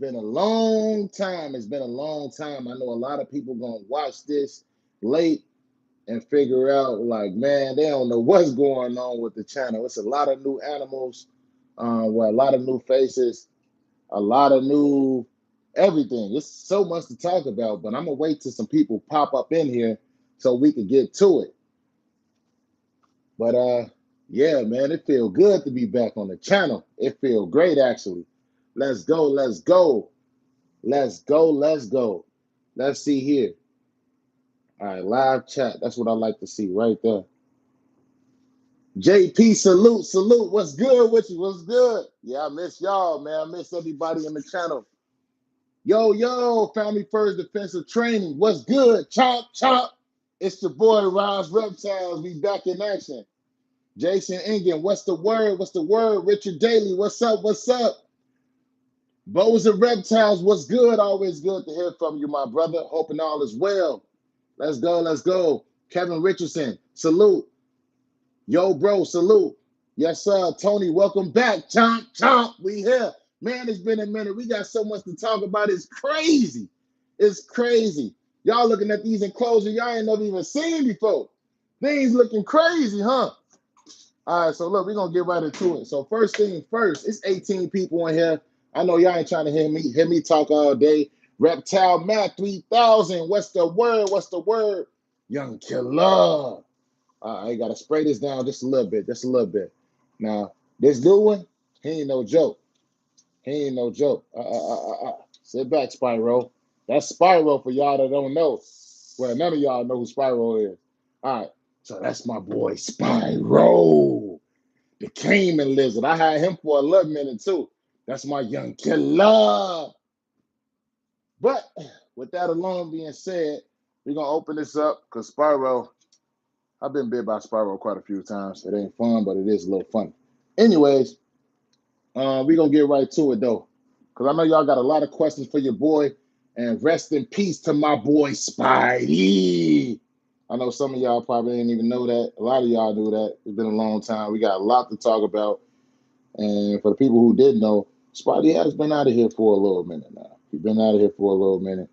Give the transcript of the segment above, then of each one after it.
been a long time. It's been a long time. I know a lot of people gonna watch this late and figure out, like, man, they don't know what's going on with the channel. It's a lot of new animals, with a lot of new faces, a lot of new everything. It's so much to talk about, but I'm gonna wait till some people pop up in here so we can get to it. But yeah, man, it feels good to be back on the channel. It feels great, actually. Let's go, let's go. Let's go, let's go. Let's see here. All right, live chat. That's what I like to see right there. JP, salute, salute. What's good with you? What's good? Yeah, I miss y'all, man. I miss everybody on the channel. Yo, yo, Family First Defensive Training. What's good? Chomp, chomp. It's your boy, Raas Reptiles. We back in action. Jason Ingen, what's the word? What's the word? Richard Daly, what's up? What's up? Bows and Reptiles, what's good? Always good to hear from you, my brother. Hoping all is well. Let's go, let's go. Kevin Richardson, salute. Yo, bro, salute. Yes, sir. Tony, welcome back. Chomp, chomp. We here. Man, it's been a minute. We got so much to talk about. It's crazy. It's crazy. Y'all looking at these enclosures y'all ain't never even seen before. Things looking crazy, huh? All right, so look, we're going to get right into it. So first thing first, it's 18 people in here. I know y'all ain't trying to hear me talk all day. Reptile Matt 3000. What's the word? What's the word? Young killer. I got to spray this down just a little bit, just a little bit. Now, this new one, he ain't no joke. He ain't no joke. Sit back, Spyro. That's Spyro for y'all that don't know. Well, none of y'all know who Spyro is. All right, so that's my boy Spyro, the Cayman lizard. I had him for a little minute too. That's my young killer. But with that alone being said, we're going to open this up because Spyro, I've been bit by Spyro quite a few times. It ain't fun, but it is a little fun. Anyways, we're going to get right to it, though, because I know y'all got a lot of questions for your boy. And rest in peace to my boy Spidey. I know some of y'all probably didn't even know that. A lot of y'all knew that. It's been a long time. We got a lot to talk about. And for the people who did know, Spidey has been out of here for a little minute now. He's been out of here for a little minute.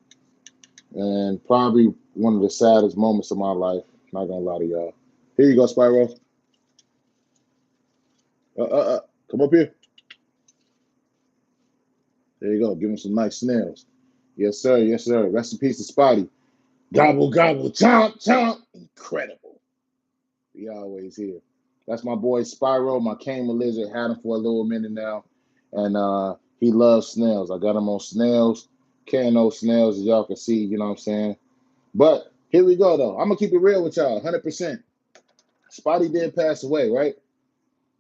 And probably one of the saddest moments of my life. Not gonna lie to y'all. Here you go, Spyro. Come up here. There you go. Give him some nice snails. Yes, sir. Yes, sir. Rest in peace to Spidey. Gobble, gobble, chomp, chomp. Incredible. We always here. That's my boy Spyro, my Cayman lizard. Had him for a little minute now. And he loves snails. I got him on snails. Carrying those snails, as y'all can see, you know what I'm saying? But here we go, though. I'm going to keep it real with y'all, 100%. Spidey did pass away, right?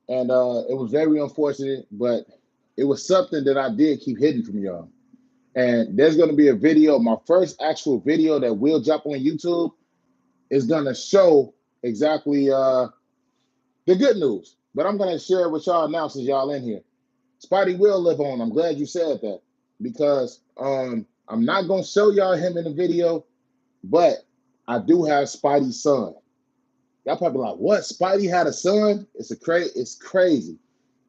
And it was very unfortunate, but it was something that I did keep hidden from y'all. And there's going to be a video, my first actual video that will drop on YouTube is going to show exactly the good news. But I'm going to share it with y'all now since y'all in here. Spidey will live on. I'm glad you said that because I'm not going to show y'all him in the video, but I do have Spidey's son. Y'all probably like, what? Spidey had a son? It's crazy.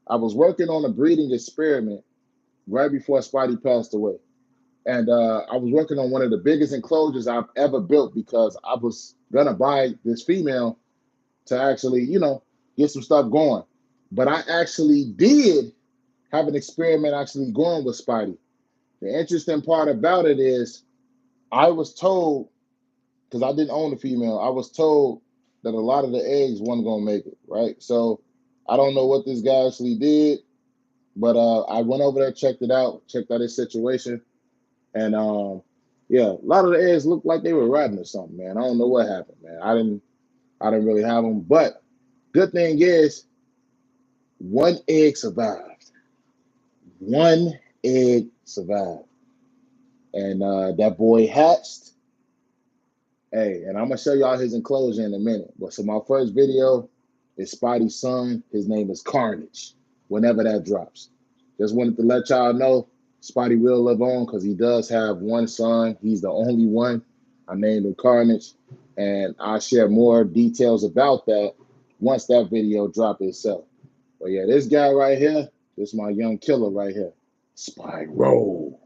I was working on a breeding experiment right before Spidey passed away. And I was working on one of the biggest enclosures I've ever built because I was going to buy this female to actually, you know, get some stuff going. But I actually did have an experiment actually going with Spidey. The interesting part about it is I was told, because I didn't own the female, I was told that a lot of the eggs wasn't going to make it, right? So I don't know what this guy actually did, but I went over there, checked out his situation. And yeah, a lot of the eggs looked like they were rotten or something, man. I don't know what happened, man. I didn't really have them. But good thing is, one egg survived. One egg survived. And that boy hatched. Hey, and I'm going to show y'all his enclosure in a minute. But so my first video is Spidey's son. His name is Carnage, whenever that drops. Just wanted to let y'all know Spidey will live on because he does have one son. He's the only one. I named him Carnage. And I'll share more details about that once that video drops itself. But yeah, this guy right here, this is my young killer right here. Spyro.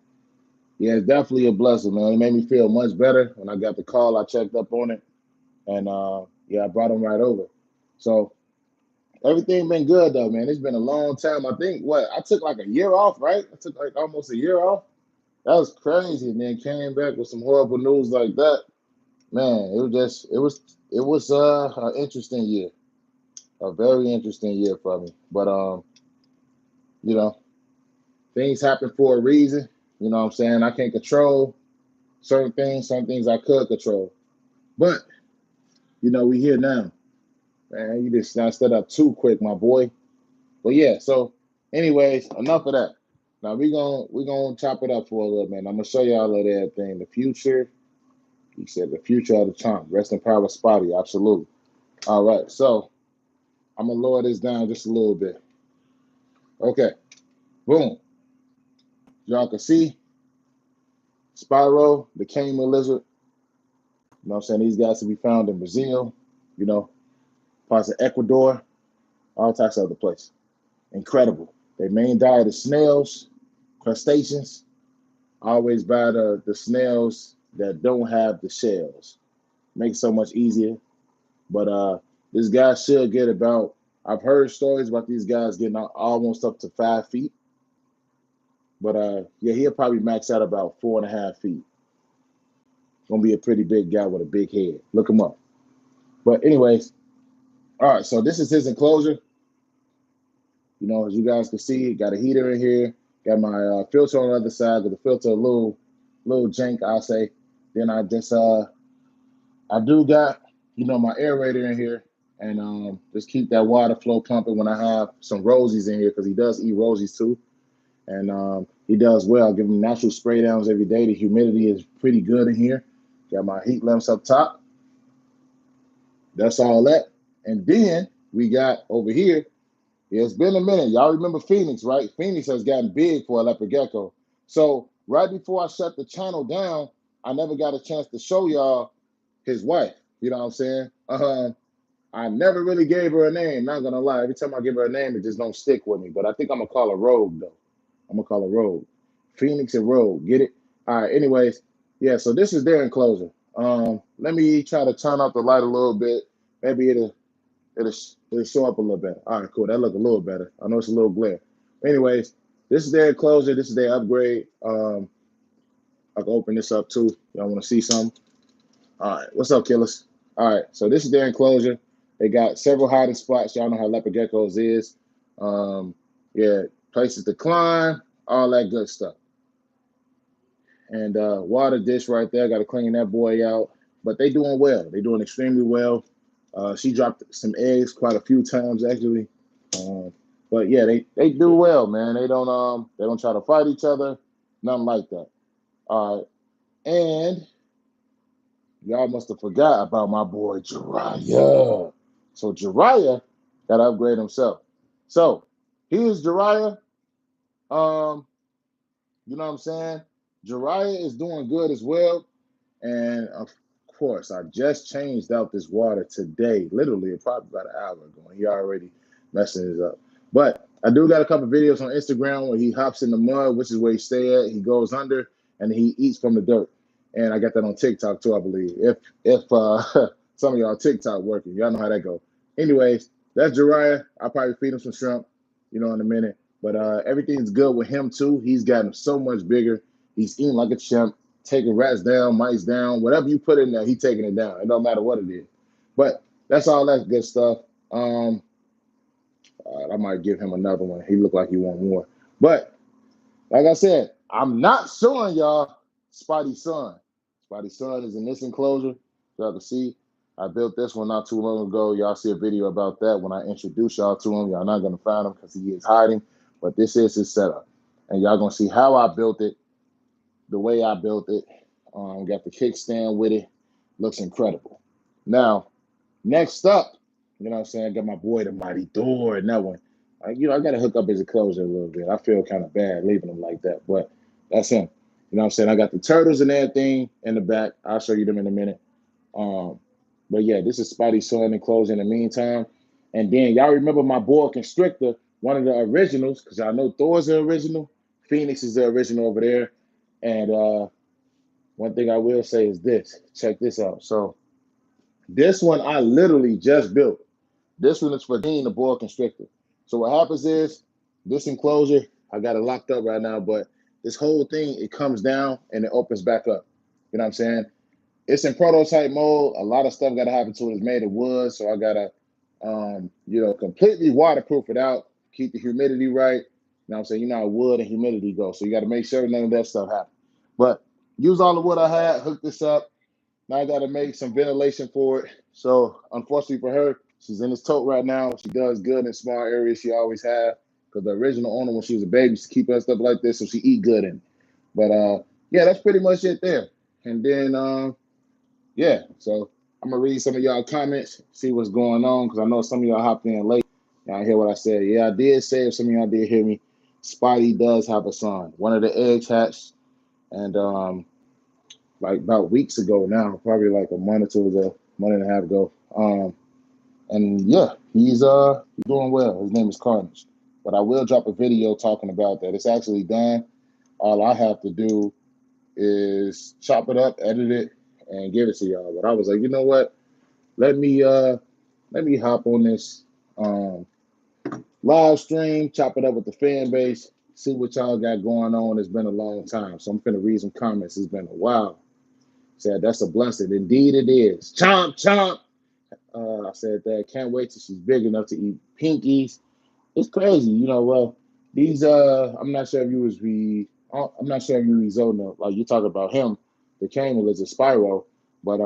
Yeah, it's definitely a blessing, man. It made me feel much better when I got the call. I checked up on it, and yeah, I brought him right over. So everything been good though, man. It's been a long time. I think what I took like a year off, right? I took like almost a year off. That was crazy, and then came back with some horrible news like that. Man, it was just it was an interesting year, a very interesting year for me. But you know, things happen for a reason. You know what I'm saying? I can't control certain things I could control. But we here now. Man, you just snatched that up too quick, my boy. But yeah, so anyways, enough of that. Now we gonna chop it up for a little bit. I'm gonna show y'all that thing. The future. He said the future of the chomp. Rest in power, Spidey. Absolutely. All right, so I'm gonna lower this down just a little bit. Okay, boom. Y'all can see Spyro, the caiman lizard. You know what I'm saying? These guys can be found in Brazil, you know, parts of Ecuador, all types of other places. Incredible. Their main diet is snails, crustaceans. Always buy the snails that don't have the shells. Makes it so much easier. But this guy should get about, I've heard stories about these guys getting almost up to 5 feet. But yeah, he'll probably max out about 4.5 feet. Gonna be a pretty big guy with a big head. Look him up. But anyways, all right. So this is his enclosure. As you guys can see, got a heater in here. Got my filter on the other side. Got the filter a little jank, I'll say. Then I just I do got my aerator in here, and just keep that water flow pumping when I have some rosies in here because he does eat rosies too, and he does well. I give him natural spray downs every day. The humidity is pretty good in here. Got my heat lamps up top. That's all that. And then we got over here. Yeah, it's been a minute. Y'all remember Phoenix, right? Phoenix has gotten big for a leopard gecko. So right before I shut the channel down, I never got a chance to show y'all his wife. You know what I'm saying? I never really gave her a name. Not gonna lie. Every time I give her a name, it just don't stick with me. But I think I'm gonna call her Rogue though. I'm gonna call her Rogue. Phoenix and Rogue. Get it? All right. Anyways, yeah. So this is their enclosure. Let me try to turn up the light a little bit. Maybe it'll show up a little better. All right, cool. That look a little better. I know it's a little glare. Anyways, this is their enclosure. This is their upgrade. I can open this up too. Y'all want to see something? All right. What's up, killers? All right. So this is their enclosure. They got several hiding spots. Y'all know how leopard geckos is. Yeah, places to climb, all that good stuff. And water dish right there. Got to clean that boy out. But they doing well. They doing extremely well. She dropped some eggs quite a few times actually. But yeah, they do well, man. They don't try to fight each other, nothing like that. All right, and y'all must have forgot about my boy Jariah. So Jariah got to upgrade himself. So here's Jariah. Um, you know what I'm saying? Jariah is doing good as well. And of course, I just changed out this water today, literally probably about an hour ago. And he already messing it up. But I do got a couple videos on Instagram where he hops in the mud, which is where he stay at. He goes under and he eats from the dirt. And I got that on TikTok too, I believe. If some of y'all TikTok working, y'all know how that go. Anyways, that's Jariah. I'll probably feed him some shrimp, in a minute. But everything's good with him too. He's gotten so much bigger. He's eating like a chimp, taking rats down, mice down, whatever you put in there, he's taking it down. It don't matter what it is. But that's all that good stuff. I might give him another one. He looked like he want more. But like I said, I'm not showing y'all Spidey's son. Spidey's son is in this enclosure. Y'all can see I built this one not too long ago. Y'all see a video about that when I introduce y'all to him. Y'all not going to find him because he is hiding. But this is his setup. And y'all going to see how I built it, the way I built it. Got the kickstand with it. Looks incredible. Now, next up, you know what I'm saying? Got my boy, the Mighty Thor, and that one. I got to hook up his enclosure a little bit. I feel kind of bad leaving him like that, but that's him. You know what I'm saying? I got the turtles and everything in the back. I'll show you them in a minute. But yeah, this is Spidey's son enclosure in the meantime. And then y'all remember my boa constrictor, one of the originals, because y'all know Thor's the original. Phoenix is the original over there. And one thing I will say is this. Check this out. So this one I literally just built. This one is for Dean, the boa constrictor. So what happens is this enclosure, I got it locked up right now, but this whole thing, it comes down and it opens back up. You know what I'm saying? It's in prototype mode. A lot of stuff got to happen to it. It's made of wood, so I got to, completely waterproof it out, keep the humidity right. You know what I'm saying? You know how wood and humidity go, so you got to make sure none of that stuff happens. But use all the wood I had, hook this up. Now I got to make some ventilation for it. So unfortunately for her, she's in this tote right now. She does good in small areas. She always have, because the original owner, when she was a baby, used to keep her stuff like this, so she eat good in it. But yeah, that's pretty much it there. And then yeah, so I'm gonna read some of y'all comments, see what's going on, because I know some of y'all hopped in late. Y'all hear what I said? Yeah, I did say. If some of y'all did hear me, Spidey does have a son. One of the eggs hatched, and like about weeks ago now, probably like a month or two ago, month and a half ago. And yeah, he's doing well. His name is Carnage. But I will drop a video talking about that. It's actually done. All I have to do is chop it up, edit it, and give it to y'all. But I was like, you know what? Let me hop on this live stream, chop it up with the fan base, see what y'all got going on. It's been a long time. So I'm finna read some comments. It's been a while. Said that's a blessing. Indeed it is. Chomp chomp. I said that. Can't wait till she's big enough to eat pinkies. It's crazy, well, these I'm not sure if you was I'm not sure if you was old enough. Like you talk about him, the camel is a Spyro, but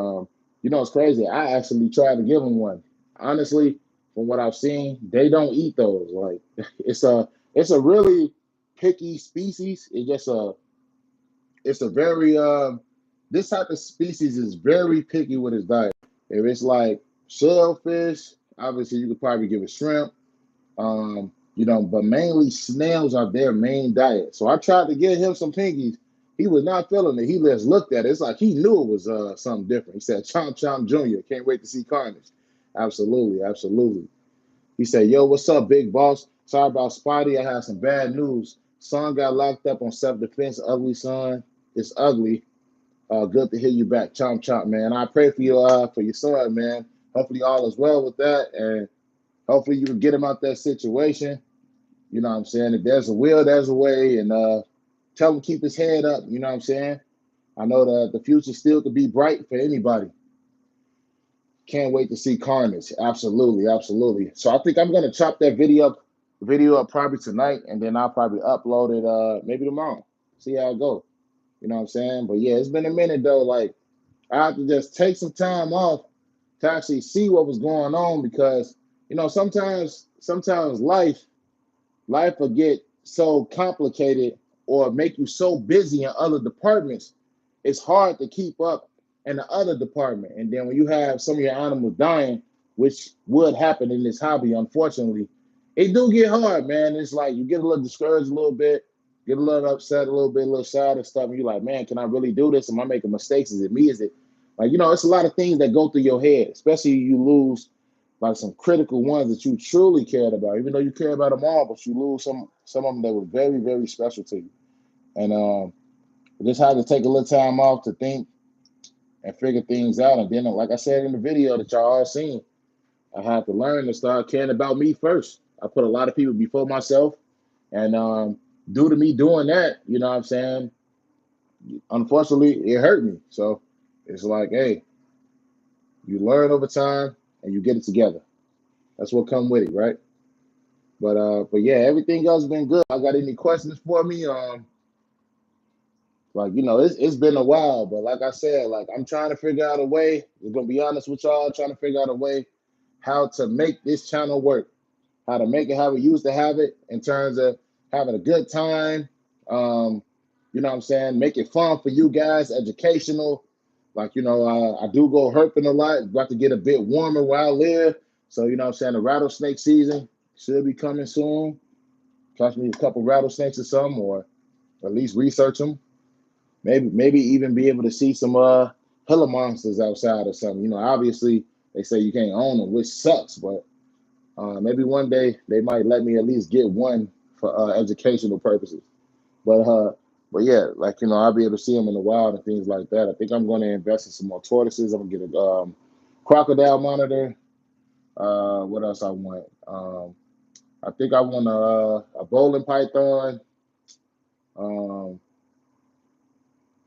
it's crazy. I actually tried to give him one. Honestly, from what I've seen, they don't eat those. Like it's a really picky species. It's a very this type of species is very picky with its diet. If it's like shellfish, obviously you could probably give it shrimp. But mainly snails are their main diet. So I tried to get him some pinkies. He was not feeling it. He just looked at it. It's like he knew it was something different. He said, Chomp Chomp Jr. Can't wait to see Carnage. Absolutely, absolutely. He said, yo, what's up, big boss? Sorry about Spidey. I have some bad news. Son got locked up on self-defense. Ugly son. It's ugly. Good to hear you back, Chomp Chomp, man. I pray for your son, man. Hopefully all is well with that, and hopefully you can get him out that situation. You know what I'm saying? If there's a will, there's a way. And tell him to keep his head up. You know what I'm saying? I know that the future still could be bright for anybody. Can't wait to see Carnage. Absolutely, absolutely. So I think I'm gonna chop that video up probably tonight, and then I'll probably upload it maybe tomorrow. See how it goes. You know what I'm saying? But yeah, it's been a minute though. Like I have to just take some time off to actually see what was going on, because sometimes life will get so complicated or make you so busy in other departments, it's hard to keep up in the other department. And then when you have some of your animals dying, which would happen in this hobby, unfortunately, it do get hard, man. It's like you get a little discouraged a little bit, get a little upset a little bit, a little sad and stuff. And you're like, man, can I really do this? Am I making mistakes? Is it me? Is it like, it's a lot of things that go through your head, especially you lose like some critical ones that you truly cared about, even though you care about them all, but you lose some of them that were very, very special to you. And just had to take a little time off to think and figure things out. And then, like I said in the video that y'all all seen, I had to learn to start caring about me first. I put a lot of people before myself, and due to me doing that, you know what I'm saying, unfortunately, it hurt me. So it's like, hey, you learn over time and you get it together. That's what come with it, right? But yeah, everything else been good. I got any questions for me? It's been a while, but like I said, like I'm trying to figure out a way. I'm gonna be honest with y'all, trying to figure out a way how to make this channel work, how to make it how we used to have it in terms of having a good time. You know what I'm saying? Make it fun for you guys, educational. Like, I do go herping a lot. About to get a bit warmer where I live. So, you know what I'm saying? The rattlesnake season should be coming soon. Catch me a couple rattlesnakes or something, or at least research them. Maybe even be able to see some Gila monsters outside or something. Obviously they say you can't own them, which sucks, but maybe one day they might let me at least get one for educational purposes. But But yeah, like I'll be able to see them in the wild and things like that. I think I'm going to invest in some more tortoises. I'm gonna get a crocodile monitor. What else I want? I think I want a bowling python. Um,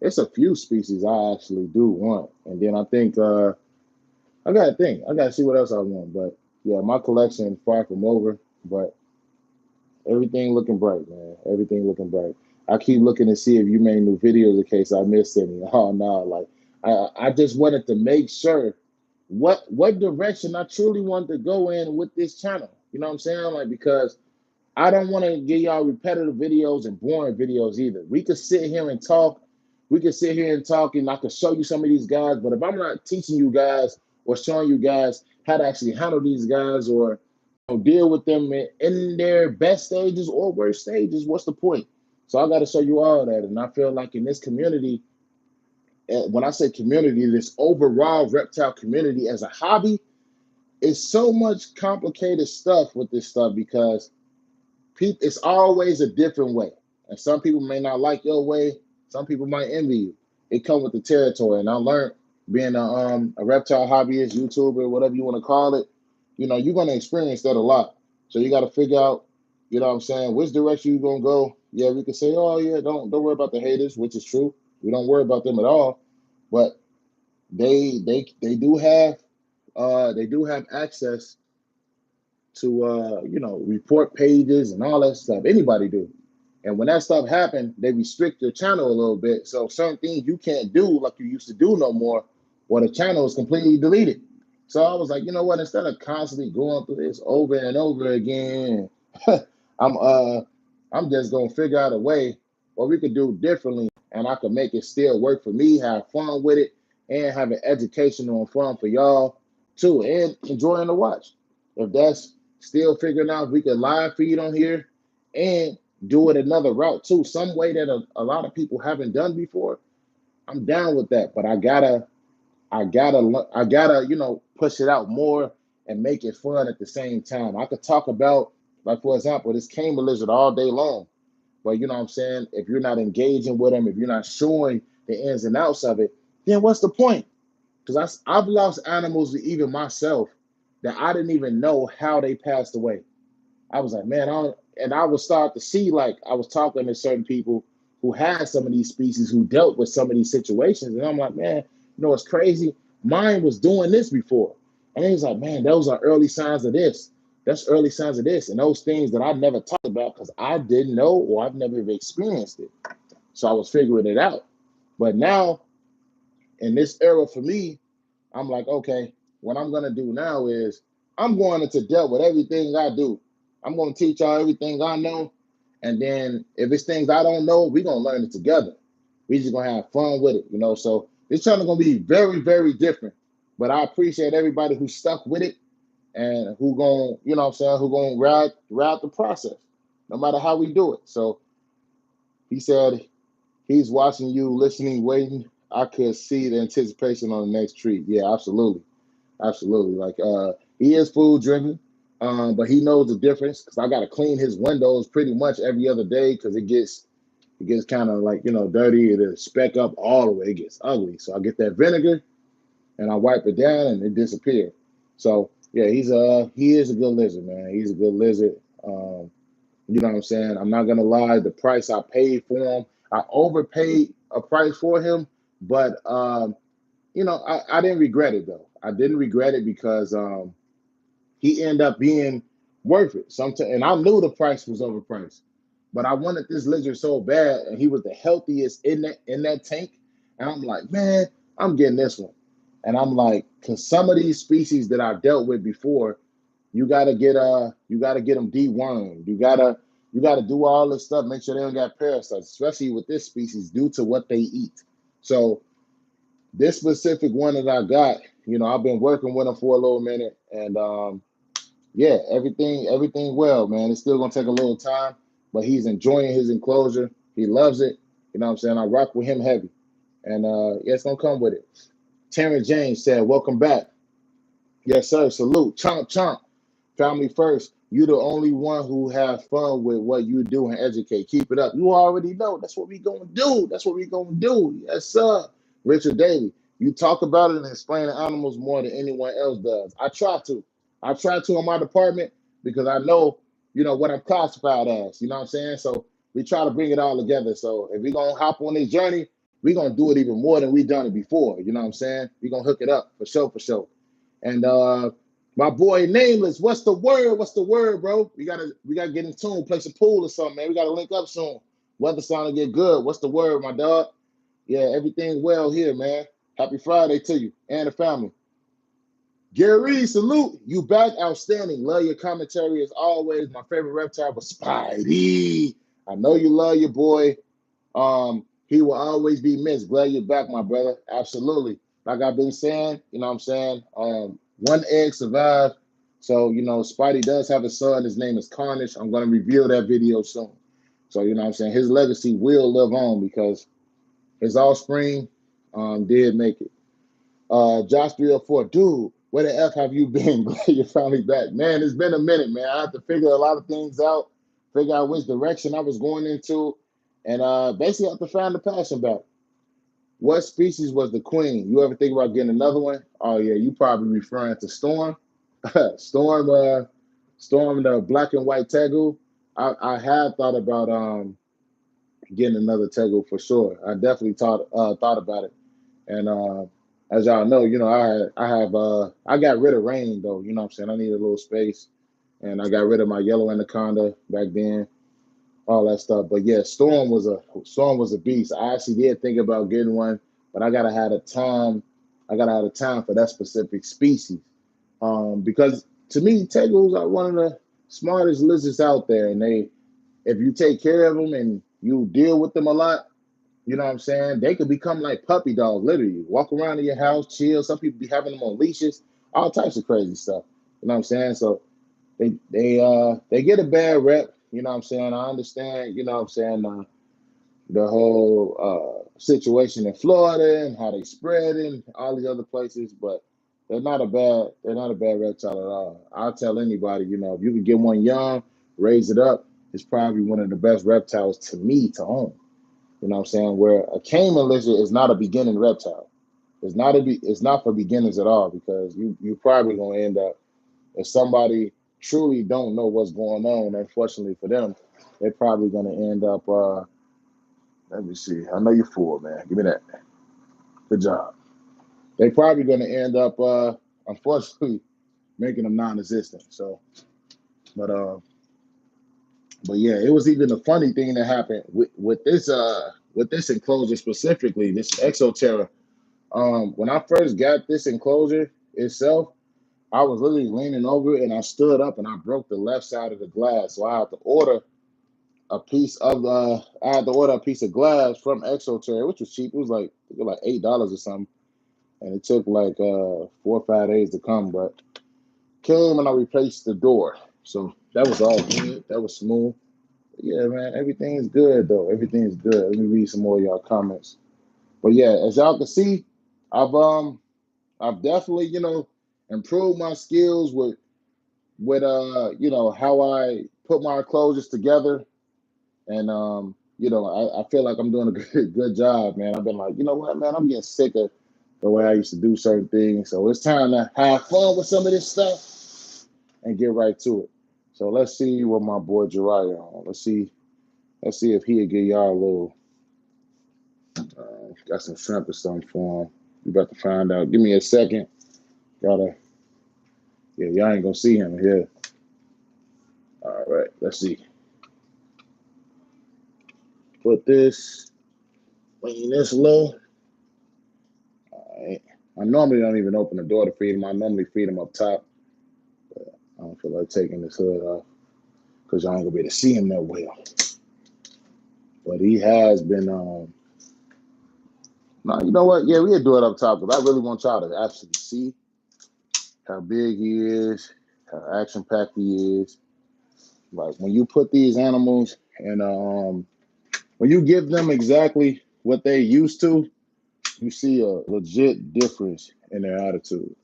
it's a few species I actually do want, and then I think I gotta think. I gotta see what else I want. But yeah, my collection far from over. But everything looking bright, man. Everything looking bright. I keep looking to see if you made new videos in case I missed any. Oh no, like I just wanted to make sure what direction I truly wanted to go in with this channel. You know what I'm saying? Like because I don't want to give y'all repetitive videos and boring videos either. We could sit here and talk. We could sit here and talk, and I could show you some of these guys. But if I'm not teaching you guys or showing you guys how to actually handle these guys or deal with them in their best stages or worst stages, what's the point? So I got to show you all that. And I feel like in this community, when I say community, this overall reptile community as a hobby, it's so much complicated stuff with this stuff because it's always a different way. And some people may not like your way. Some people might envy you. It comes with the territory. And I learned being a reptile hobbyist, YouTuber, whatever you want to call it, you're going to experience that a lot. So you got to figure out, what I'm saying, which direction you're going to go. Yeah, we can say, oh, yeah, don't worry about the haters, which is true. We don't worry about them at all. But they do have access to report pages and all that stuff. Anybody do. And when that stuff happen, they restrict your channel a little bit. So certain things you can't do like you used to do no more, or the channel is completely deleted. So I was like, you know what? Instead of constantly going through this over and over again, I'm I'm just gonna figure out a way what we could do differently, and I could make it still work for me, have fun with it, and have an educational and fun for y'all too, and enjoying the watch. If that's still figuring out if we could live feed on here and do it another route too, some way that a lot of people haven't done before, I'm down with that. But I gotta push it out more and make it fun at the same time. I could talk about, like, for example, this camel lizard all day long, but you know what I'm saying, if you're not engaging with them, if you're not showing the ins and outs of it, then what's the point? Because I've lost animals, even myself, that I didn't even know how they passed away. I was like, man, and I would start to see, like, I was talking to certain people who had some of these species who dealt with some of these situations. And I'm like, man, it's crazy. Mine was doing this before. And he was like, man, those are early signs of this. That's early signs of this. And those things that I never talked about because I didn't know or I've never experienced it. So I was figuring it out. But now, in this era for me, I'm like, okay, what I'm gonna do now is I'm going into depth with everything I do. I'm gonna teach y'all everything I know, and then if it's things I don't know, we're gonna learn it together. We just gonna have fun with it. So this channel gonna be very, very different. But I appreciate everybody who stuck with it and who gonna, what I'm saying, who gonna ride the process, no matter how we do it. So he said he's watching you, listening, waiting. I could see the anticipation on the next treat. Yeah, absolutely. Absolutely. Like he is food driven, but he knows the difference because I gotta clean his windows pretty much every other day because it gets kind of like dirty. It'll speck up all the way. It gets ugly. So I get that vinegar and I wipe it down and it disappears. So yeah, he is a good lizard, man. He's a good lizard. You know what I'm saying? I'm not gonna lie, the price I paid for him, I overpaid a price for him, but I didn't regret it though. I didn't regret it because he ended up being worth it. Sometimes, and I knew the price was overpriced, but I wanted this lizard so bad, and he was the healthiest in that tank. And I'm like, man, I'm getting this one. And I'm like, because some of these species that I've dealt with before, you gotta get them dewormed. You gotta do all this stuff, make sure they don't got parasites, especially with this species due to what they eat. So this specific one that I got, I've been working with him for a little minute, and yeah, everything well, man. It's still gonna take a little time, but he's enjoying his enclosure. He loves it. You know what I'm saying? I rock with him heavy, and yeah, it's gonna come with it. Terrence James said, "Welcome back." Yes, sir. Salute. Chomp chomp. Family first. You the only one who have fun with what you do and educate. Keep it up. You already know. That's what we gonna do. That's what we gonna do. Yes, sir. Richard Daly. You talk about it and explain the animals more than anyone else does. I try to. I try to in my department because I know, what I'm classified as. You know what I'm saying? So we try to bring it all together. So if we gonna hop on this journey, we gonna do it even more than we done it before. You know what I'm saying? We gonna hook it up for sure, for sure. And my boy Nameless, what's the word? What's the word, bro? We gotta get in tune, play some pool or something, man. We gotta link up soon. Weather starting to get good. What's the word, my dog? Yeah, everything well here, man. Happy Friday to you and the family. Gary, salute. You back, outstanding. Love your commentary as always. My favorite reptile was Spidey. I know you love your boy. He will always be missed. Glad you're back, my brother. Absolutely. Like I've been saying, you know what I'm saying? One egg survived. So, Spidey does have a son. His name is Carnage. I'm going to reveal that video soon. So, you know what I'm saying? His legacy will live on because his offspring did make it. Josh 304, dude, where the F have you been? Glad you're finally back. Man, it's been a minute, man. I have to figure a lot of things out, figure out which direction I was going into, and basically have to find the passion back. What species was the queen? You ever think about getting another one? Oh, yeah, you probably referring to Storm. Storm, the black and white tegu. I have thought about getting another tegu for sure. I definitely thought about it. And as y'all know, I got rid of Rain though. You know what I'm saying? I need a little space, and I got rid of my yellow anaconda back then, all that stuff. But yeah, Storm was a beast. I actually did think about getting one, but I gotta have a time. I gotta have a time for that specific species, because to me, tegus are one of the smartest lizards out there, and if you take care of them and you deal with them a lot, you know what I'm saying? They could become like puppy dogs, literally. Walk around in your house, chill. Some people be having them on leashes, all types of crazy stuff. You know what I'm saying? So they get a bad rep. You know what I'm saying? I understand. You know what I'm saying? The whole situation in Florida and how they spread in all these other places, but they're not a bad reptile at all. I'll tell anybody, if you can get one young, raise it up, it's probably one of the best reptiles to me to own. You know what I'm saying? Where a caiman lizard is not a beginning reptile. It's not for beginners at all, because you're probably gonna end up, if somebody truly don't know what's going on, unfortunately for them, they're probably gonna end up let me see. I know you're full, man. Give me that. Good job. They're probably gonna end up unfortunately making them non-existent. So but yeah, it was even a funny thing that happened with this enclosure specifically, this Exoterra. When I first got this enclosure itself, I was literally leaning over it and I stood up and I broke the left side of the glass. So I had to order a piece of glass from Exoterra, which was cheap. It was like $8 or something. And it took like 4 or 5 days to come, but came and I replaced the door. So that was all good. That was smooth. But yeah, man, everything's good though. Everything's good. Let me read some more of y'all comments. But yeah, as y'all can see, I've definitely, improved my skills with how I put my enclosures together. And I feel like I'm doing a good job, man. I've been like, you know what, man, I'm getting sick of the way I used to do certain things. So it's time to have fun with some of this stuff and get right to it. So let's see what my boy Jariah on. Let's see if he'll give y'all a little got some shrimp or something for him. We about to find out. Give me a second. Y'all ain't gonna see him here. All right, let's see. Put this, lean this low. All right. I normally don't even open the door to feed him. I normally feed him up top. But I don't feel like taking this hood off because y'all ain't gonna be able to see him that well. But he has been no, you know what? Yeah, we'll do it up top because I really want y'all to actually see how big he is, how action-packed he is. Like when you put these animals and when you give them exactly what they used to, you see a legit difference in their attitude.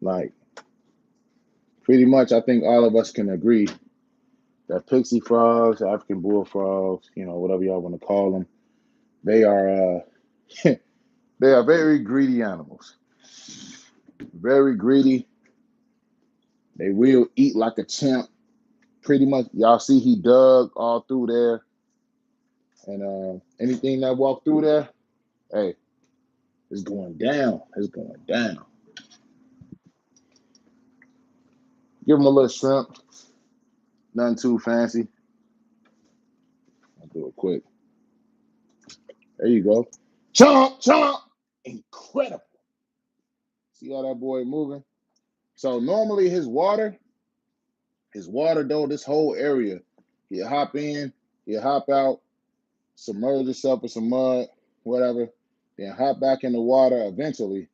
Like pretty much I think all of us can agree that pixie frogs, African bullfrogs, whatever y'all want to call them, they are they are very greedy animals. Very greedy. They will eat like a champ. Pretty much, y'all see he dug all through there, and anything that walked through there, hey, it's going down. It's going down. Give him a little shrimp. Nothing too fancy. I'll do it quick. There you go. Chomp, chomp. Incredible. See how that boy moving? So normally his water though, this whole area, he'll hop in, he'll hop out, submerge himself in some mud, whatever, then hop back in the water eventually.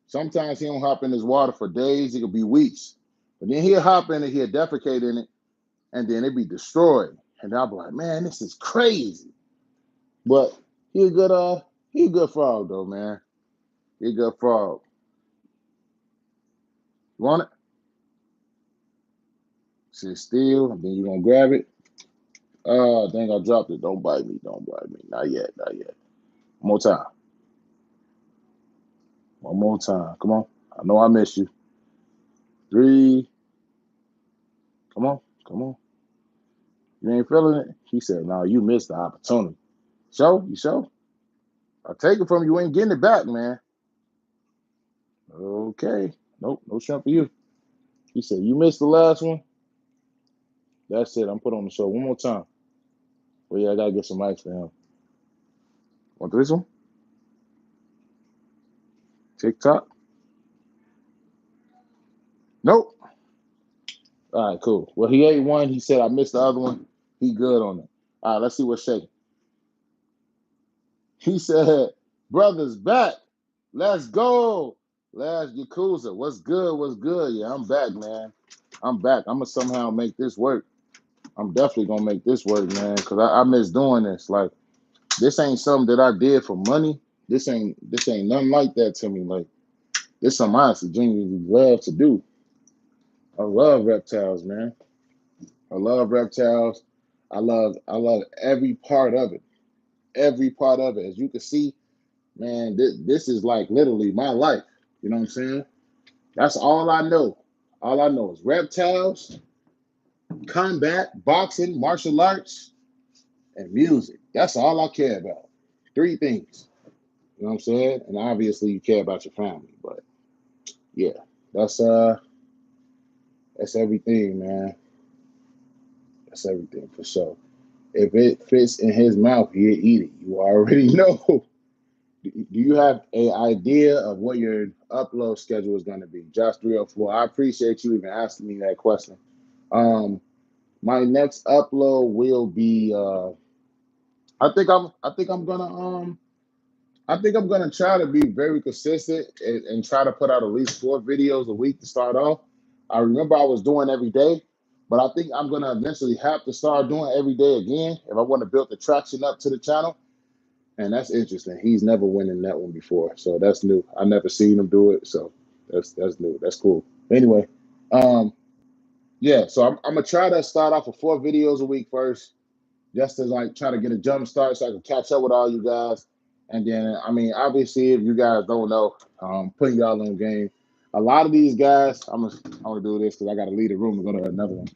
Sometimes he don't hop in his water for days, it could be weeks. But then he'll hop in it, he'll defecate in it, and then it be destroyed. And I'll be like, man, this is crazy. But he a good frog though, man. He a good frog. You want it? Sit still, and then you're gonna grab it. Dang, I dropped it. Don't bite me. Don't bite me. Not yet. Not yet. One more time. One more time. Come on. I know I miss you. 3. Come on. Come on. You ain't feeling it? He said, no, you missed the opportunity. So? You sure? I'll take it from you. You ain't getting it back, man. Okay. Nope. No shrimp for you. He said, you missed the last one? That's it. I'm put on the show one more time. Well, yeah, I got to get some ice for him. Want this one? TikTok? Nope. All right, cool. Well, he ate one. He said, I missed the other one. He good on it. All right, let's see what's shaking. He said, brother's back. Let's go. Last Yakuza. What's good? What's good? Yeah, I'm back, man. I'm back. I'm going to somehow make this work. I'm definitely going to make this work, man, because I miss doing this. Like, this ain't something that I did for money. This ain't nothing like that to me. Like, this is something I actually genuinely love to do. I love reptiles, man. I love reptiles. I love every part of it. Every part of it. As you can see, man, this is like literally my life. You know what I'm saying? That's all I know. All I know is reptiles, combat, boxing, martial arts, and music. That's all I care about. 3 things. You know what I'm saying? And obviously you care about your family, but yeah, that's everything, man. That's everything for sure. If it fits in his mouth, he'll eat it. You already know. Do you have an idea of what your upload schedule is going to be? Josh 304. I appreciate you even asking me that question. My next upload will be I think I'm gonna try to be very consistent and try to put out at least 4 videos a week to start off. I remember I was doing every day, but I think I'm gonna eventually have to start doing every day again if I want to build the traction up to the channel. And that's interesting. He's never went in that one before, so that's new. I never seen him do it, so that's new. That's cool. Anyway, um, yeah. So I'm gonna try to start off with 4 videos a week first, just to like try to get a jump start, so I can catch up with all you guys. And then, I mean, obviously, if you guys don't know, putting y'all on game. A lot of these guys, I'm gonna do this because I got to leave the room and go to another one.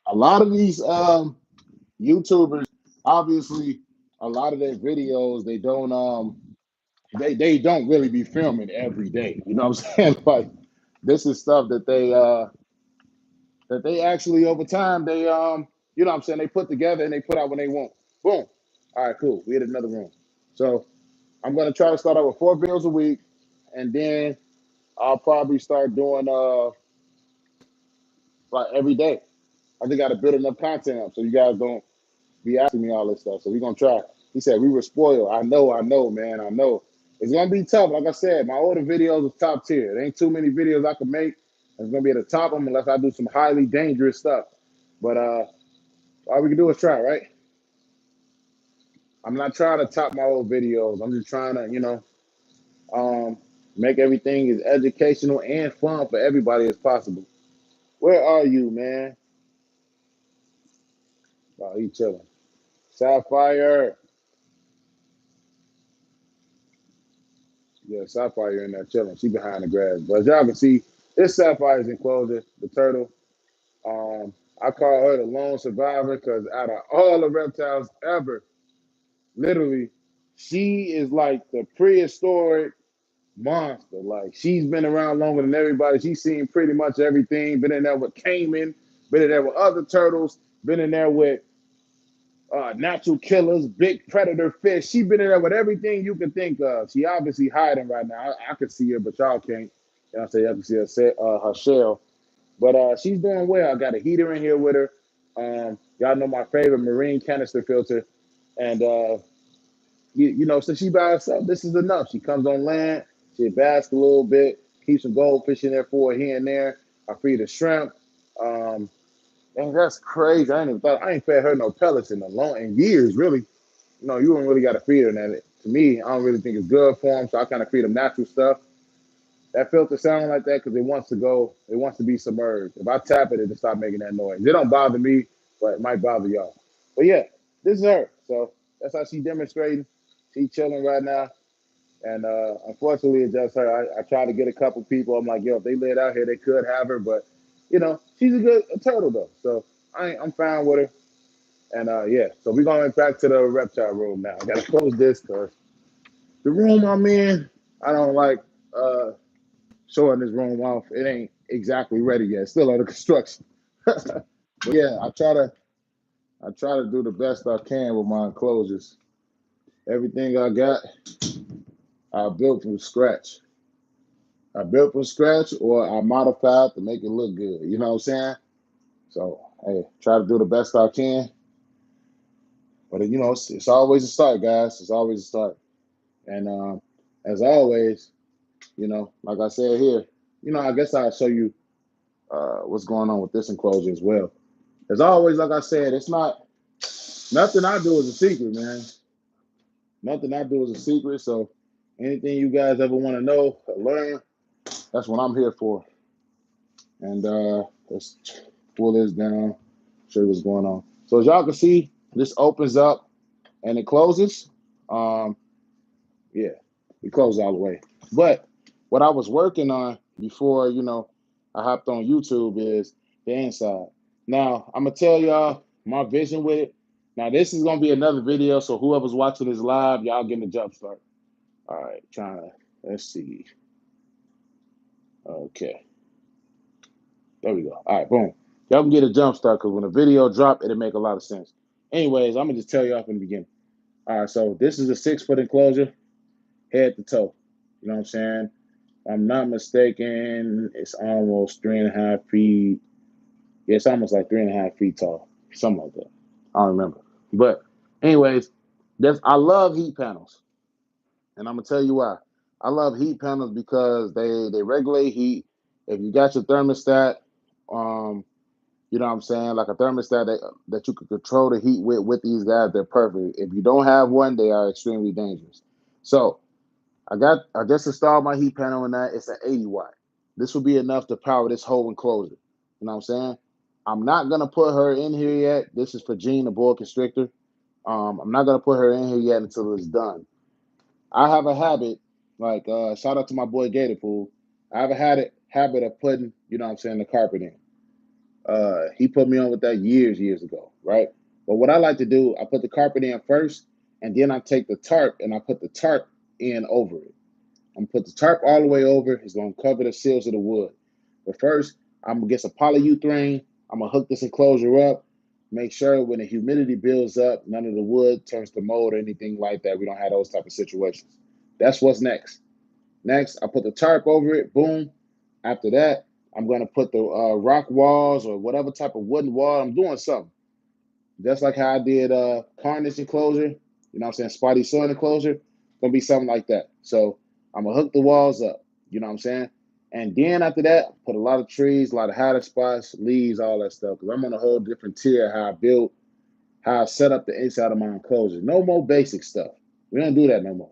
A lot of these YouTubers, obviously, a lot of their videos they don't really be filming every day. You know what I'm saying? Like this is stuff that they actually over time you know what I'm saying, they put together and they put out when they want. Boom. All right, cool. We hit another room. So I'm gonna try to start out with 4 videos a week, and then I'll probably start doing like every day. I just gotta build enough content up so you guys don't be asking me all this stuff. So we're gonna try. He said we were spoiled. I know, man. I know. It's gonna be tough. Like I said, my older videos are top tier. There ain't too many videos I can make. It's gonna be at the top of them unless I do some highly dangerous stuff. But all we can do is try, right? I'm not trying to top my old videos. I'm just trying to, um, make everything as educational and fun for everybody as possible. Where are you, man? Oh, he chilling. Sapphire. Yeah, Sapphire in there chilling. She behind the grass. But as y'all can see, this Sapphire's Enclosure, the turtle. Um, I call her the lone survivor because out of all the reptiles ever, literally, she is like the prehistoric monster. Like she's been around longer than everybody. She's seen pretty much everything. Been in there with caiman, been in there with other turtles, been in there with natural killers, big predator fish. She's been in there with everything you can think of. She obviously hiding right now. I can see her, but y'all can't. You know what I'm saying? Y'all can see her shell. But she's doing well. I got a heater in here with her. Y'all know my favorite marine canister filter. And so she by herself, this is enough. She comes on land, she basks a little bit, keeps some goldfish in there for her here and there. I feed her shrimp. Um, and that's crazy. I ain't fed her no pellets in years, really. You don't really got to feed her. And to me, I don't really think it's good for them. So I kind of feed them natural stuff. That filter sound like that because it wants to be submerged. If I tap it, it'll stop making that noise. It don't bother me, but it might bother y'all. But yeah, this is her. So that's how she demonstrating. She chilling right now. And unfortunately, it's just her. I tried to get a couple people. I'm like, yo, if they lived out here, they could have her. But, she's a turtle, though. So I'm fine with her. And yeah, so we're going back to the reptile room now. I got to close this because the room I'm in, I don't like showing this room off. It ain't exactly ready yet. It's still under construction. But yeah, I try to do the best I can with my enclosures. Everything I got, I built from scratch. I built from scratch or I modified to make it look good. You know what I'm saying? So hey, try to do the best I can. But it's always a start, guys. It's always a start. And as always, like I said here, I guess I'll show you what's going on with this enclosure as well. As always, like I said, it's not nothing I do is a secret, man. Nothing I do is a secret. So anything you guys ever want to know or learn, that's what I'm here for. And let's pull this down, show you what's going on. So as y'all can see, this opens up and it closes. Um, yeah, it closes all the way. But what I was working on before, I hopped on YouTube is the inside. Now, I'm going to tell y'all my vision with it. Now, this is going to be another video, so whoever's watching this live, y'all getting a jump start. All right, let's see. Okay, there we go. All right, boom. Y'all can get a jump start because when the video drop, it'll make a lot of sense. Anyways, I'm going to just tell y'all from the beginning. All right, so this is a 6-foot enclosure, head to toe. You know what I'm saying? If I'm not mistaken, it's almost 3.5 feet. Yeah, it's almost like 3.5 feet tall, something like that. I don't remember. But anyways, I love heat panels. And I'm gonna tell you why. I love heat panels because they regulate heat. If you got your thermostat, um, you know what I'm saying, like a thermostat that you can control the heat with these guys, they're perfect. If you don't have one, they are extremely dangerous. So I just installed my heat panel in that. It's an 80 watt. This will be enough to power this whole enclosure. You know what I'm saying? I'm not gonna put her in here yet. This is for Jean, the boa constrictor. I'm not gonna put her in here yet until it's done. I have a habit, like shout out to my boy Gatorpool. I have a habit of putting, the carpet in. He put me on with that years ago, right? But what I like to do, I put the carpet in first, and then I take the tarp and I put the tarp in over it. I'm gonna put the tarp all the way over. It's gonna cover the seals of the wood. But first, I'm gonna get some polyurethane. I'm gonna hook this enclosure up. Make sure when the humidity builds up, none of the wood turns to mold or anything like that. We don't have those type of situations. That's what's next. Next, I put the tarp over it. Boom. After that, I'm gonna put the rock walls or whatever type of wooden wall. I'm doing something. Just like how I did Carnage enclosure, what I'm saying, Spidey Sun enclosure, gonna be something like that. So I'm gonna hook the walls up, you know what I'm saying? And then after that, put a lot of trees, a lot of hiding spots, leaves, all that stuff. Because I'm on a whole different tier how I built, how I set up the inside of my enclosure. No more basic stuff. We don't do that no more.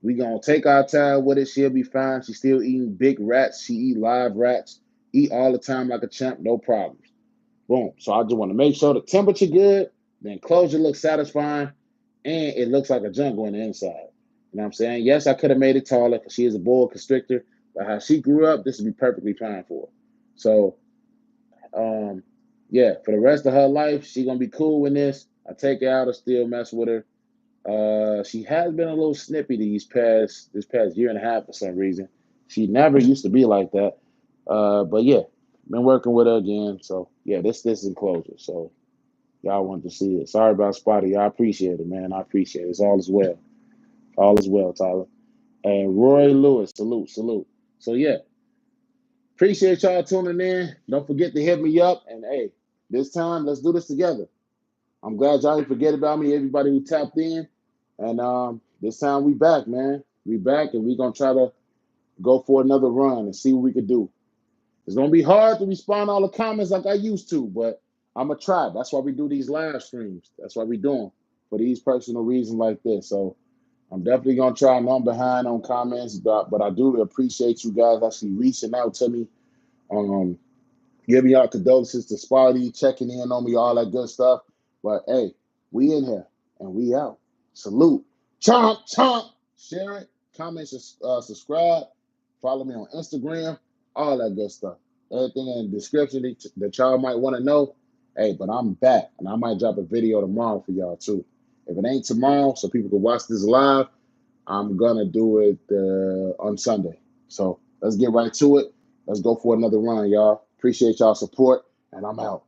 We gonna take our time with it. She'll be fine. She's still eating big rats. She eat live rats. eat all the time like a champ, no problems. Boom. So I just want to make sure the temperature good, the enclosure looks satisfying, and it looks like a jungle on the inside. You know what I'm saying? Yes, I could have made it taller because she is a boa constrictor, but how she grew up, this would be perfectly fine for her. So, yeah, for the rest of her life, she gonna be cool with this. I take her out and still mess with her. She has been a little snippy this past year and a half for some reason. She never used to be like that. But yeah, been working with her again. So yeah, this enclosure. So y'all want to see it. Sorry about Spotty. I appreciate it, man. I appreciate it. It's all is well. All is well, Tyler. And Roy Lewis, salute, salute. So yeah, appreciate y'all tuning in. Don't forget to hit me up. And hey, this time let's do this together. I'm glad y'all didn't forget about me, everybody who tapped in. And this time we back, man. We back and we gonna try to go for another run and see what we could do. It's gonna be hard to respond to all the comments like I used to, but I'm gonna try. That's why we do these live streams. That's why we do them for these personal reasons like this. So I'm definitely gonna try. I know I'm behind on comments, but I do appreciate you guys actually reaching out to me. Um, Giving y'all condolences to Spidey, checking in on me, all that good stuff. But hey, we in here and we out. Salute. Chomp, chomp. Share it, comment, subscribe, follow me on Instagram, all that good stuff. Everything in the description that y'all might want to know. Hey, but I'm back and I might drop a video tomorrow for y'all too. If it ain't tomorrow, so people can watch this live, I'm gonna do it on Sunday. So let's get right to it. Let's go for another run, y'all. Appreciate y'all support, and I'm out.